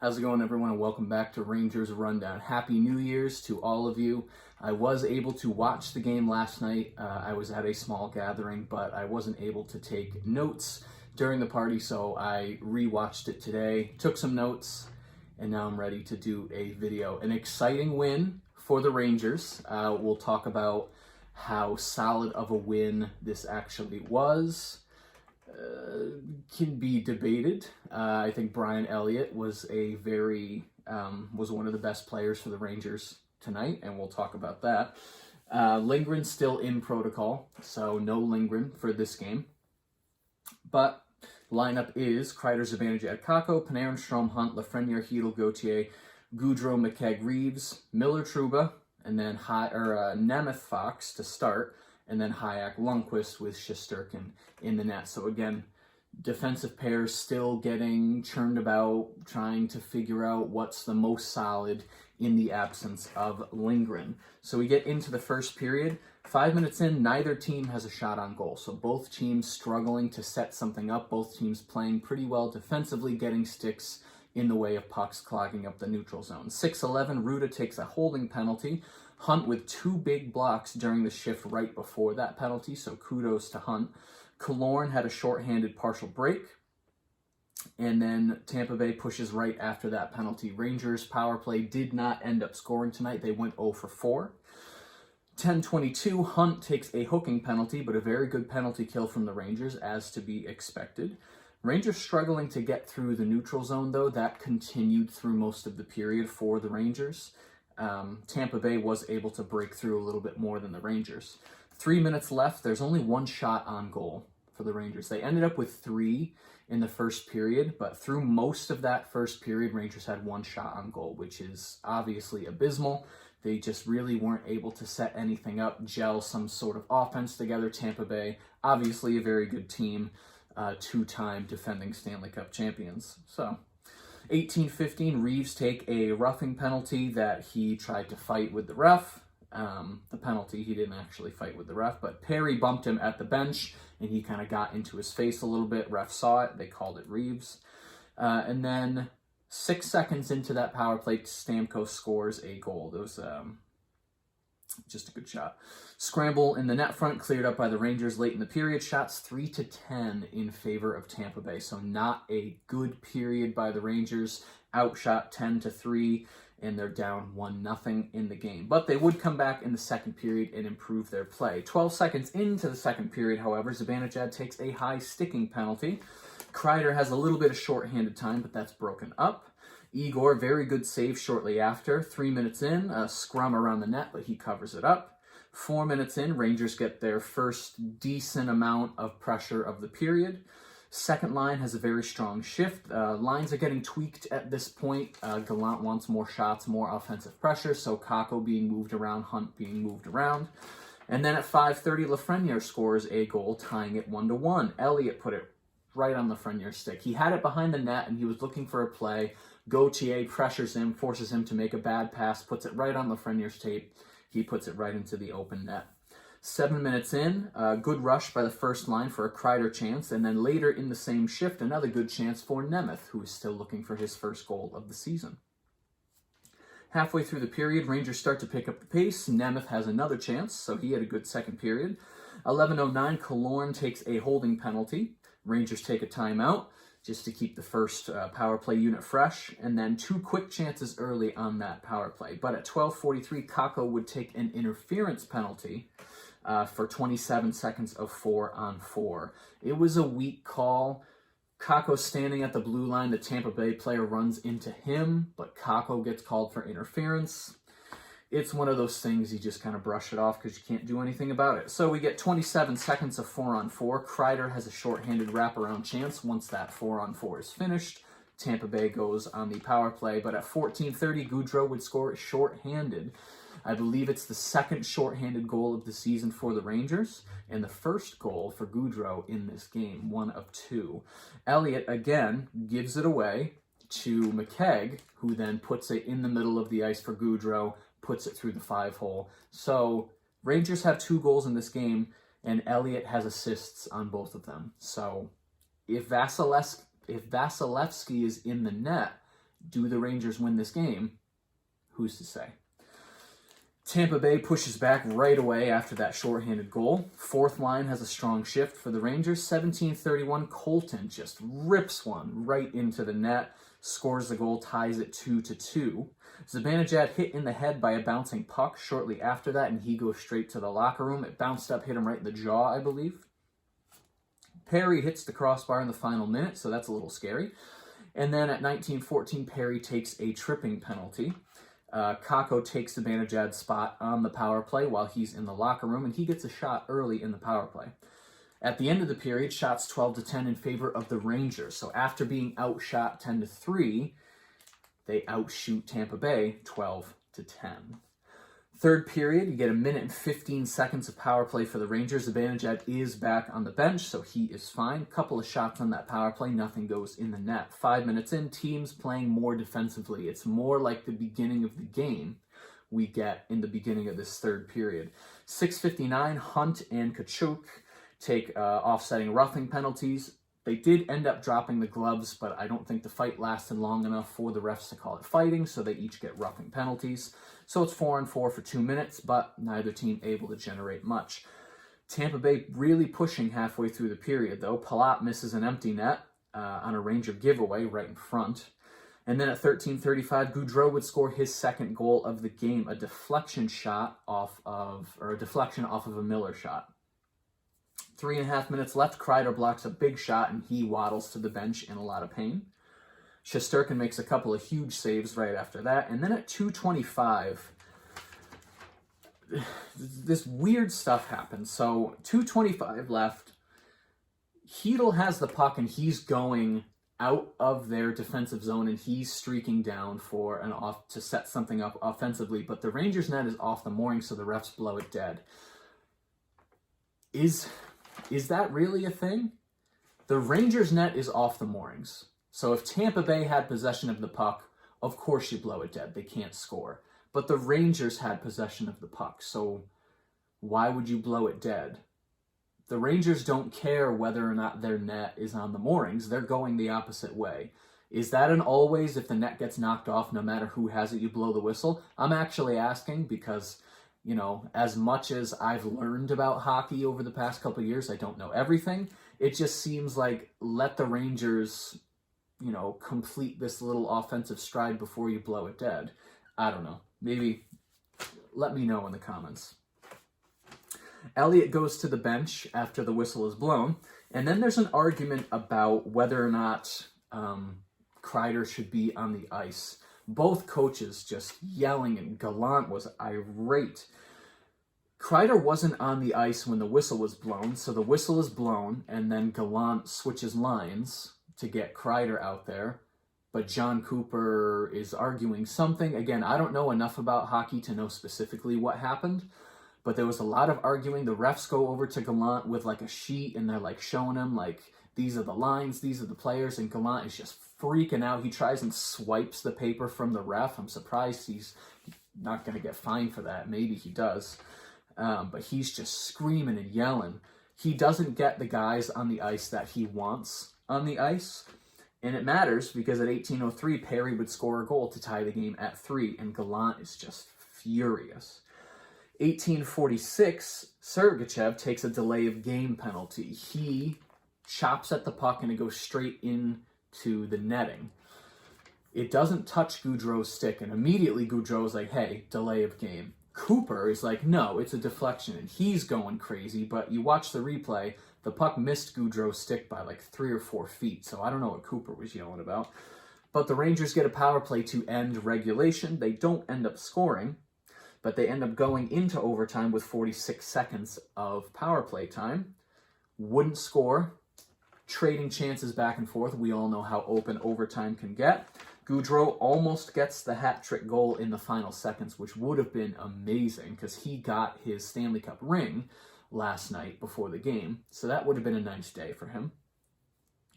How's it going, everyone, and welcome back to Rangers Rundown. Happy New Year's to all of you. I was able to watch the game last night. I was at a small gathering, but I wasn't able to take notes during the party, so I rewatched it today, took some notes, and now I'm ready to do a video. An exciting win for the Rangers. We'll talk about how solid of a win this actually was. Can be debated. I think Brian Elliott was was one of the best players for the Rangers tonight, and we'll talk about that. Lindgren's still in protocol, so no Lindgren for this game. But lineup is Kreider, Zibanejad, Kakko, Panarin, Strome, Hunt, Lafreniere, Hedl, Gauthier, Gaudreau, McKegg, Reeves, Miller, Trouba, and then Nemeth, Fox to start. And then Hayek, Lundqvist with Shesterkin in the net. So again, defensive pairs still getting churned about, trying to figure out what's the most solid in the absence of Lindgren. So we get into the first period. 5 minutes in, neither team has a shot on goal. So both teams struggling to set something up. Both teams playing pretty well defensively, getting sticks in the way of pucks clogging up the neutral zone. 6:11, Ruda takes a holding penalty. Hunt with two big blocks during the shift right before that penalty, so kudos to Hunt. Killorn had a shorthanded partial break, and then Tampa Bay pushes right after that penalty. Rangers power play did not end up scoring tonight. They went 0 for 4. 10:22, Hunt takes a hooking penalty, but a very good penalty kill from the Rangers, as to be expected. Rangers struggling to get through the neutral zone, though. That continued through most of the period for the Rangers. Tampa Bay was able to break through a little bit more than the Rangers. 3 minutes left. There's only one shot on goal for the Rangers. They ended up with 3 in the first period, but through most of that first period, Rangers had one shot on goal, which is obviously abysmal. They just really weren't able to set anything up, gel some sort of offense together. Tampa Bay, obviously a very good team, two-time defending Stanley Cup champions. So 18:15, Reeves take a roughing penalty that he tried to fight with the ref. The penalty, he didn't actually fight with the ref, but Perry bumped him at the bench, and he kind of got into his face a little bit. Ref saw it. They called it Reeves. And then 6 seconds into that power play, Stamkos scores a goal. It was just a good shot. Scramble in the net front, cleared up by the Rangers late in the period. Shots 3-10 in favor of Tampa Bay. So not a good period by the Rangers. Outshot 10-3, and they're down 1-0 in the game. But they would come back in the second period and improve their play. 12 seconds into the second period, however, Zibanejad takes a high sticking penalty. Kreider has a little bit of shorthanded time, but that's broken up. Igor, very good save shortly after. 3 minutes in, a scrum around the net, but he covers it up. 4 minutes in, Rangers get their first decent amount of pressure of the period. Second line has a very strong shift. Lines are getting tweaked at this point. Gallant wants more shots, more offensive pressure, so Kakko being moved around, Hunt being moved around. And then at 5:30, Lafreniere scores a goal, tying it 1-1. Elliott put it right on Lafreniere's stick. He had it behind the net, and he was looking for a play. Gauthier pressures him, forces him to make a bad pass, puts it right on Lafreniere's tape. He puts it right into the open net. 7 minutes in, a good rush by the first line for a Kreider chance, and then later in the same shift, another good chance for Nemeth, who is still looking for his first goal of the season. Halfway through the period, Rangers start to pick up the pace. Nemeth has another chance, so he had a good second period. 11:09, Killorn takes a holding penalty. Rangers take a timeout just to keep the first power play unit fresh, and then 2 quick chances early on that power play. But at 12:43, Kakko would take an interference penalty for 27 seconds of 4-on-4. It was a weak call. Kakko standing at the blue line, the Tampa Bay player runs into him, but Kakko gets called for interference. It's one of those things, you just kind of brush it off because you can't do anything about it. So we get 27 seconds of 4-on-4. Kreider has a shorthanded wraparound chance once that 4-on-4 is finished. Tampa Bay goes on the power play, but at 14:30, Gaudreau would score shorthanded. I believe it's the second shorthanded goal of the season for the Rangers, and the first goal for Gaudreau in this game, 1 of 2. Elliott, again, gives it away to McKegg, who then puts it in the middle of the ice for Gaudreau, puts it through the 5-hole. So Rangers have 2 goals in this game, and Elliott has assists on both of them. So if Vasilevsky is in the net, Do the Rangers win this game? Who's to say? Tampa Bay pushes back right away after that shorthanded goal. Fourth line has a strong shift for the Rangers. 17:31, Colton just rips one right into the net, scores the goal, ties it 2-2. Zibanejad hit in the head by a bouncing puck shortly after that, and he goes straight to the locker room. It bounced up, hit him right in the jaw, I believe. Perry hits the crossbar in the final minute, so that's a little scary. And then at 19:14, Perry takes a tripping penalty. Kakko takes Zibanejad's spot on the power play while he's in the locker room, and he gets a shot early in the power play. At the end of the period, shots 12-10 in favor of the Rangers. So after being outshot 10-3, they outshoot Tampa Bay 12-10. Third period, you get a minute and 15 seconds of power play for the Rangers. Zibanejad is back on the bench, so he is fine. Couple of shots on that power play, nothing goes in the net. 5 minutes in, teams playing more defensively. It's more like the beginning of the game we get in the beginning of this third period. 6:59, Hunt and Tkachuk take offsetting roughing penalties. They did end up dropping the gloves, but I don't think the fight lasted long enough for the refs to call it fighting, so they each get roughing penalties. So it's 4-4 for 2 minutes, but neither team able to generate much. Tampa Bay really pushing halfway through the period, though. Palat misses an empty net on a Ranger giveaway right in front. And then at 13:35, Gaudreau would score his second goal of the game, a deflection off of a Miller shot. 3.5 minutes left. Kreider blocks a big shot, and he waddles to the bench in a lot of pain. Shesterkin makes a couple of huge saves right after that. And then at 2:25, this weird stuff happens. So 2:25 left. Hedl has the puck, and he's going out of their defensive zone, and he's streaking down for to set something up offensively. But the Rangers net is off the mooring, so the refs blow it dead. Is that really a thing? The Rangers net is off the moorings. So if Tampa Bay had possession of the puck, of course you blow it dead. They can't score. But the Rangers had possession of the puck, so why would you blow it dead? The Rangers don't care whether or not their net is on the moorings. They're going the opposite way. Is that an always, if the net gets knocked off, no matter who has it, you blow the whistle? I'm actually asking because, you know, as much as I've learned about hockey over the past couple of years, I don't know everything. It just seems like let the Rangers, you know, complete this little offensive stride before you blow it dead. I don't know. Maybe let me know in the comments. Elliott goes to the bench after the whistle is blown, and then there's an argument about whether or not Kreider should be on the ice. Both coaches just yelling, and Gallant was irate. Kreider wasn't on the ice when the whistle was blown, so the whistle is blown, and then Gallant switches lines to get Kreider out there. But John Cooper is arguing something. Again, I don't know enough about hockey to know specifically what happened, but there was a lot of arguing. The refs go over to Gallant with like a sheet, and they're like showing him like, these are the lines, these are the players, and Gallant is just freaking out. He tries and swipes the paper from the ref. I'm surprised he's not going to get fined for that. Maybe he does. But he's just screaming and yelling. He doesn't get the guys on the ice that he wants on the ice. And it matters because at 18:03, Perry would score a goal to tie the game at 3, and Gallant is just furious. 18:46, Sergachev takes a delay of game penalty. He chops at the puck, and it goes straight into the netting. It doesn't touch Gaudreau's stick, and immediately Gaudreau's like, hey, delay of game. Cooper is like, no, it's a deflection, and he's going crazy, but you watch the replay, the puck missed Gaudreau's stick by like 3 or 4 feet, so I don't know what Cooper was yelling about. But the Rangers get a power play to end regulation. They don't end up scoring, but they end up going into overtime with 46 seconds of power play time. Wouldn't score, trading chances back and forth. We all know how open overtime can get. Gaudreau almost gets the hat-trick goal in the final seconds, which would have been amazing because he got his Stanley Cup ring last night before the game, so that would have been a nice day for him.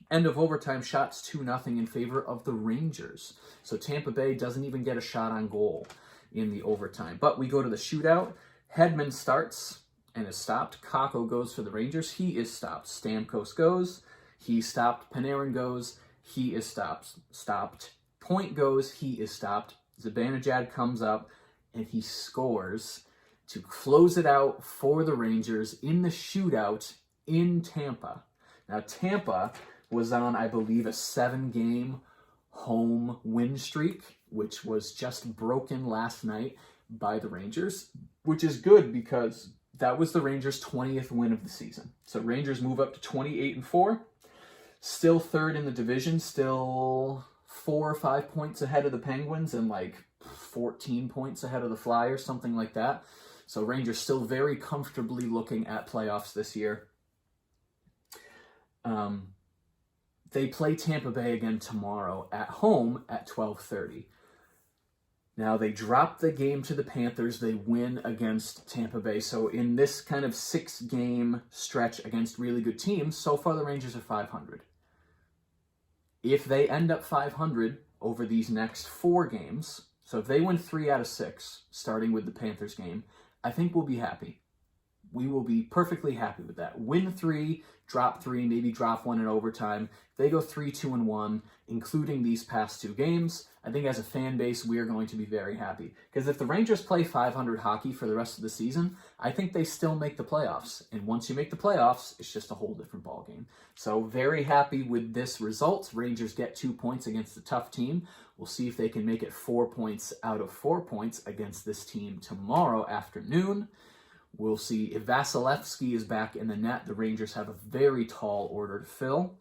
End of overtime, shots 2-0 in favor of the Rangers. So Tampa Bay doesn't even get a shot on goal in the overtime. But we go to the shootout. Hedman starts and is stopped. Kakko goes for the Rangers. He is stopped. Stamkos goes. He stopped. Panarin goes. He is stopped. point goes, he is stopped. Zibanejad comes up and he scores to close it out for the Rangers in the shootout in Tampa. Now, Tampa was on, I believe, a 7-game home win streak, which was just broken last night by the Rangers, which is good because that was the Rangers' 20th win of the season. So Rangers move up to 28-4, still third in the division, still 4 or 5 points ahead of the Penguins and like 14 points ahead of the Flyers, something like that. So Rangers still very comfortably looking at playoffs this year. They play Tampa Bay again tomorrow at home at 12:30. Now, they drop the game to the Panthers. They win against Tampa Bay. So in this kind of 6-game stretch against really good teams, so far the Rangers are 500. If they end up 500 over these next 4 games, so if they win 3 out of 6, starting with the Panthers game, I think we'll be happy. We will be perfectly happy with that. Win 3, drop 3, maybe drop 1 in overtime. They go 3-2-1, including these past 2 games. I think as a fan base, we are going to be very happy. Because if the Rangers play 500 hockey for the rest of the season, I think they still make the playoffs. And once you make the playoffs, it's just a whole different ballgame. So very happy with this result. Rangers get 2 points against a tough team. We'll see if they can make it 4 points out of 4 points against this team tomorrow afternoon. We'll see if Vasilevsky is back in the net. The Rangers have a very tall order to fill.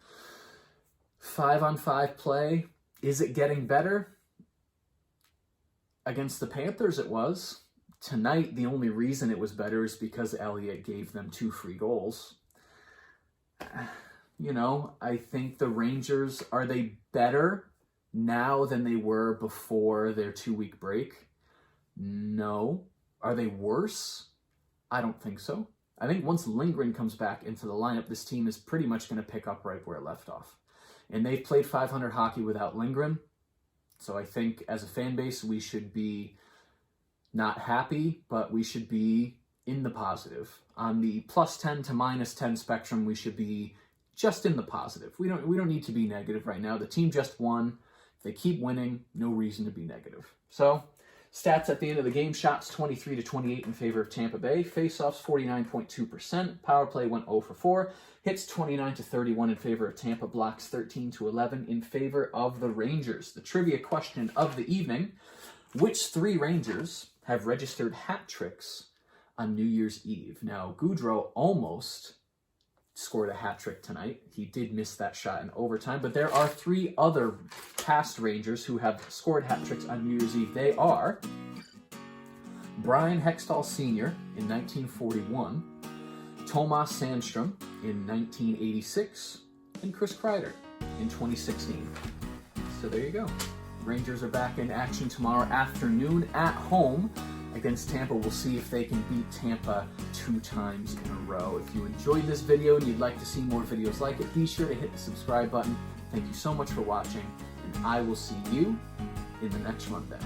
5-on-5 play. Is it getting better? Against the Panthers, it was. Tonight, the only reason it was better is because Elliott gave them 2 free goals. You know, I think the Rangers, are they better now than they were before their 2-week break? No. Are they worse? I don't think so. I think once Lindgren comes back into the lineup, this team is pretty much going to pick up right where it left off. And they've played 500 hockey without Lindgren. So I think as a fan base, we should be not happy, but we should be in the positive. On the +10 to -10 spectrum, we should be just in the positive. We don't need to be negative right now. The team just won. If they keep winning, no reason to be negative. So stats at the end of the game: shots 23-28 in favor of Tampa Bay, faceoffs 49.2%, power play went 0 for 4, hits 29-31 in favor of Tampa, blocks 13-11 in favor of the Rangers. The trivia question of the evening: which 3 Rangers have registered hat tricks on New Year's Eve? Now, Gaudreau almost scored a hat trick tonight. He did miss that shot in overtime, but there are 3 other past Rangers who have scored hat tricks on New Year's Eve. They are Brian Hextall Sr. in 1941, Tomas Sandstrom in 1986, and Chris Kreider in 2016. So there you go. Rangers are back in action tomorrow afternoon at home against Tampa. We'll see if they can beat Tampa 2 times in a row. If you enjoyed this video and you'd like to see more videos like it, be sure to hit the subscribe button. Thank you so much for watching, and I will see you in the next rundown.